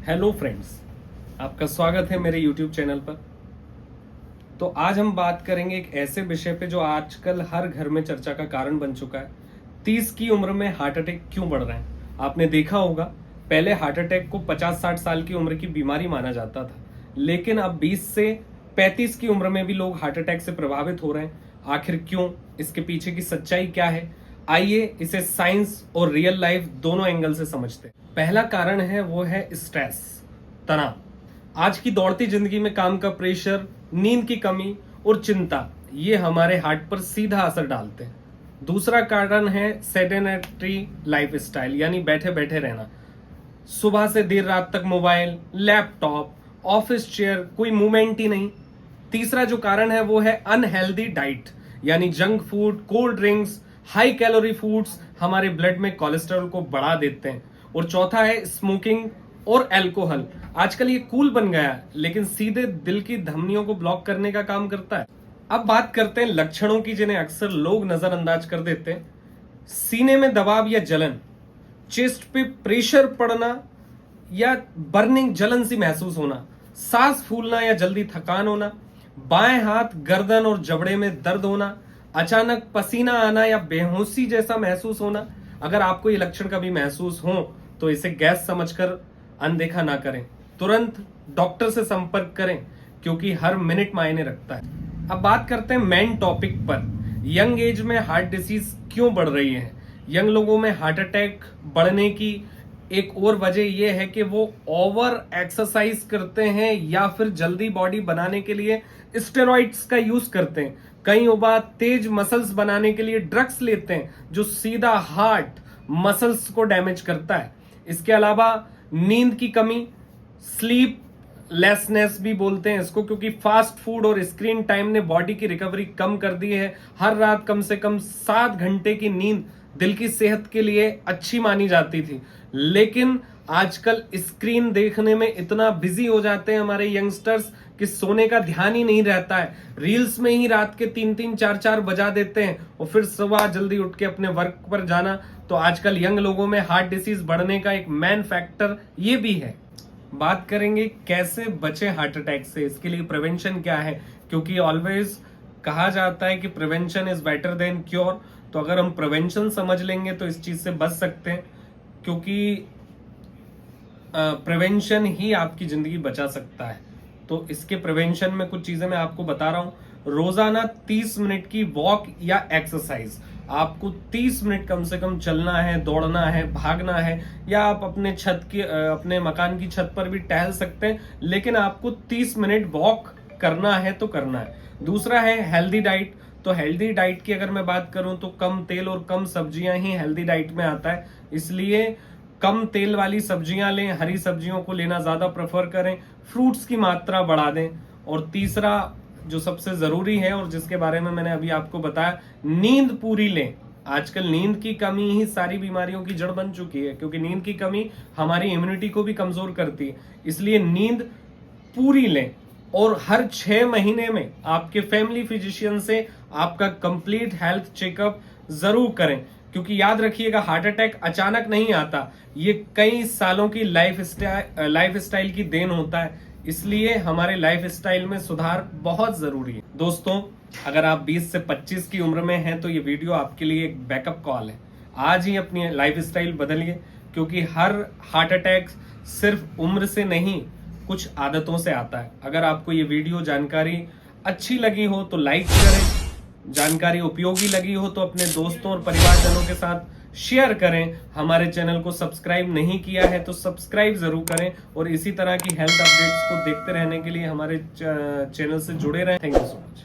Hello friends, आपका स्वागत है मेरे यूट्यूब चैनल पर। तो आज हम बात करेंगे एक ऐसे विषय पे जो आजकल हर घर में चर्चा का कारण बन चुका है। 30 की उम्र में हार्ट अटैक क्यों बढ़ रहे हैं? आपने देखा होगा, पहले हार्ट अटैक को 50-60 साल की उम्र की बीमारी माना जाता था, लेकिन अब 20 से 35 की उम्र में भी लोग हार्ट अटैक से प्रभावित हो रहे हैं। आखिर क्यों? इसके पीछे की सच्चाई क्या है? आइए इसे साइंस और रियल लाइफ दोनों एंगल से समझते हैं। पहला कारण है वो है स्ट्रेस, तनाव। आज की दौड़ती जिंदगी में काम का प्रेशर, नींद की कमी और चिंता, ये हमारे हार्ट पर सीधा असर डालते हैं। दूसरा कारण है सेडेंटरी लाइफस्टाइल, यानी बैठे बैठे रहना। सुबह से देर रात तक मोबाइल, लैपटॉप, ऑफिस चेयर, कोई मूवमेंट ही नहीं। तीसरा जो कारण है वो है अनहेल्दी डाइट, यानी junk food, cold drinks, high calorie foods हमारे ब्लड में कोलेस्ट्रॉल को बढ़ा देते हैं। और चौथा है स्मोकिंग और अल्कोहल। आजकल ये कूल बन गया है, लेकिन सीधे दिल की धमनियों को ब्लॉक करने का काम करता है। अब बात करते हैं लक्षणों की, जिन्हें अक्सर लोग नजरअंदाज कर देते हैं। सीने में दबाव या जलन, चेस्ट पे प्रेशर पड़ना या बर्निंग जलन सी महसूस होना, सांस फूलना या जल्दी थकान होना, बाएं हाथ, गर्दन और जबड़े में दर्द होना, अचानक पसीना आना या बेहोशी जैसा महसूस होना। अगर आपको ये लक्षण कभी महसूस हो तो इसे गैस समझकर अनदेखा ना करें, तुरंत डॉक्टर से संपर्क करें, क्योंकि हर मिनट मायने रखता है। अब बात करते हैं मेन टॉपिक पर। यंग एज में हार्ट डिसीज क्यों बढ़ रही है? यंग लोगों में हार्ट अटैक बढ़ने की एक और वजह यह है कि वो ओवर एक्सरसाइज करते हैं या फिर जल्दी बॉडी बनाने के लिए स्टेरॉइड्स का यूज करते हैं। कई बार तेज मसल्स बनाने के लिए ड्रग्स लेते हैं, जो सीधा हार्ट मसल्स को डैमेज करता है। इसके अलावा नींद की कमी, स्लीप लेसनेस भी बोलते हैं इसको, क्योंकि फास्ट फूड और स्क्रीन टाइम ने बॉडी की रिकवरी कम कर दी है। हर रात कम से कम 7 घंटे की नींद दिल की सेहत के लिए अच्छी मानी जाती थी, लेकिन आजकल स्क्रीन देखने में इतना बिजी हो जाते हैं हमारे यंगस्टर्स कि सोने का ध्यान ही नहीं रहता है। रील्स में ही रात के 3-3, 4-4 बजा देते हैं और फिर सुबह जल्दी उठ के अपने वर्क पर जाना। तो आजकल यंग लोगों में हार्ट डिसीज बढ़ने का एक मेन फैक्टर ये भी है। बात करेंगे कैसे बचे हार्ट अटैक से, इसके लिए प्रिवेंशन क्या है, क्योंकि ऑलवेज कहा जाता है कि prevention is better than cure. तो अगर हम प्रिवेंशन समझ लेंगे तो इस चीज से बच सकते हैं, क्योंकि प्रिवेंशन ही आपकी जिंदगी बचा सकता है। तो इसके प्रिवेंशन में कुछ चीजें मैं आपको बता रहा हूं। रोजाना 30 मिनट की वॉक या एक्सरसाइज, आपको 30 मिनट कम से कम चलना है, दौड़ना है, भागना है, या आप अपने मकान की छत पर भी टहल सकते हैं, लेकिन आपको 30 मिनट वॉक करना है तो करना है। दूसरा है हेल्दी डाइट। तो हेल्दी डाइट की अगर मैं बात करूं तो कम तेल और कम सब्जियां ही हेल्दी डाइट में आता है, इसलिए कम तेल वाली सब्जियां लें, हरी सब्जियों को लेना ज्यादा प्रेफर करें, फ्रूट्स की मात्रा बढ़ा दें। और तीसरा जो सबसे जरूरी है और जिसके बारे में मैंने अभी आपको बताया, नींद पूरी लें। आजकल नींद की कमी ही सारी बीमारियों की जड़ बन चुकी है, क्योंकि नींद की कमी हमारी इम्यूनिटी को भी कमजोर करती है। इसलिए नींद पूरी लें और हर 6 महीने में आपके फैमिली फिजिशियन से आपका कंप्लीट हेल्थ चेकअप जरूर करें, क्योंकि याद रखिएगा हार्ट अटैक अचानक नहीं आता, ये कई सालों की लाइफस्टाइल की देन होता है। इसलिए हमारे लाइफस्टाइल में सुधार बहुत जरूरी है। दोस्तों, अगर आप 20 से 25 की उम्र में हैं तो ये वीडियो आपके लिए एक बैकअप कॉल है। आज ही अपनी लाइफस्टाइल बदलिए, क्योंकि हर हार्ट अटैक सिर्फ उम्र से नहीं, कुछ आदतों से आता है। अगर आपको ये वीडियो जानकारी अच्छी लगी हो तो लाइक करें, जानकारी उपयोगी लगी हो तो अपने दोस्तों और परिवारजनों के साथ शेयर करें। हमारे चैनल को सब्सक्राइब नहीं किया है तो सब्सक्राइब जरूर करें, और इसी तरह की हेल्थ अपडेट्स को देखते रहने के लिए हमारे चैनल से जुड़े रहें। Thank you so much.